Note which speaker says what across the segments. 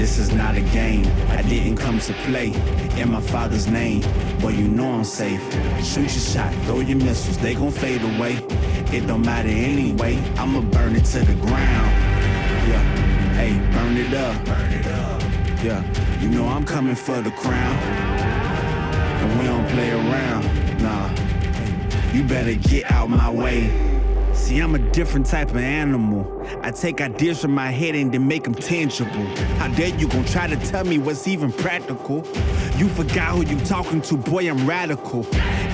Speaker 1: This is not a game, I didn't come to play. In my father's name, boy, you know I'm safe. Shoot your shot, throw your missiles, they gon' fade away. It don't matter anyway, I'ma burn it to the ground. Yeah, hey, burn it up. Yeah, you know I'm coming for the crown. And we don't play around, nah. You better get out my way. See, I'm a different type of animal. I take ideas from my head and then make them tangible. How dare you gon' try to tell me what's even practical? You forgot who you talking to, boy, I'm radical.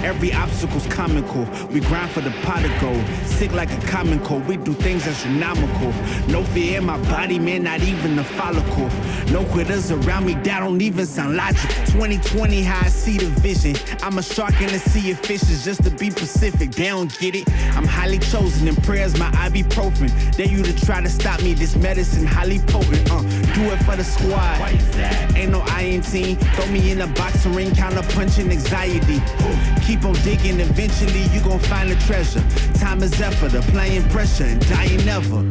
Speaker 1: Every obstacle's comical. We grind for the pot of gold. Sick like a common cold. We do things astronomical. No fear in my body, man, not even a follicle. No quitters around me, that don't even sound logical. 2020, how I see the vision. I'm a shark in the sea of fishes, just to be Pacific. They don't get it. I'm highly chosen, and prayers my ibuprofen. Dare you to try to stop me, this medicine highly potent. Do it for the squad. Ain't no I in team. Throw me in a boxing ring, counter punching anxiety. Keep on digging, eventually you gon' find the treasure. Time is effort, applying pressure and dying never.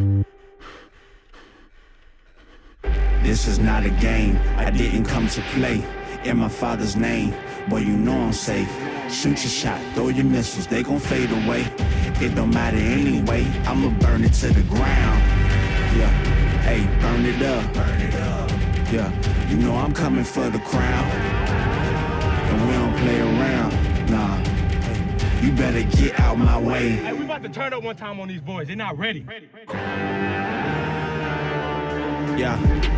Speaker 1: This is not a game, I didn't come to play. In my father's name, boy, you know I'm safe. Shoot your shot, throw your missiles, they gon' fade away. It don't matter anyway, I'ma burn it to the ground. Yeah, hey, burn it up. Yeah, you know I'm coming for the crown. And we don't play around, nah. You better get out my way.
Speaker 2: Hey, we about to turn up one time on these boys, they're not ready.
Speaker 1: Yeah,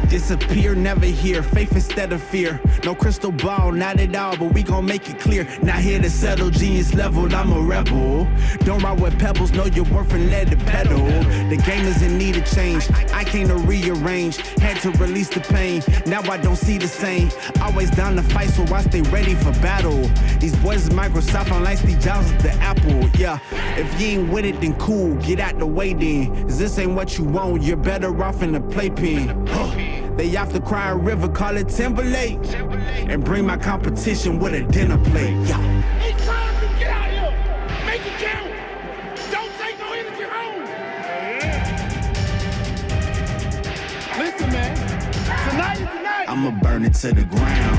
Speaker 1: disappear, never hear. Faith instead of fear. No crystal ball, not at all, but we gon' make it clear. Not here to settle, genius level, I'm a rebel. Don't ride with pebbles, know your worth and let it pedal. The game is in need of change, I came to rearrange. Had to release the pain, now I don't see the same. Always down to fight, so I stay ready for battle. These boys is Microsoft, unlike Steve Jobs with the Apple. Yeah, if you ain't with it, then cool, get out the way then. Cause this ain't what you want, you're better off in the playpen. They off to cry a river, call it Timberlake. And bring my competition with a dinner plate. Yeah.
Speaker 2: It's time to get out here. Make it count. Don't take no energy home. Listen, man. Tonight is the night.
Speaker 1: I'ma burn it to the ground.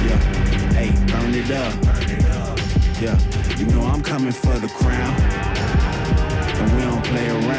Speaker 1: Yeah. Hey, burn it up. Yeah. You know I'm coming for the crown. And we don't play around.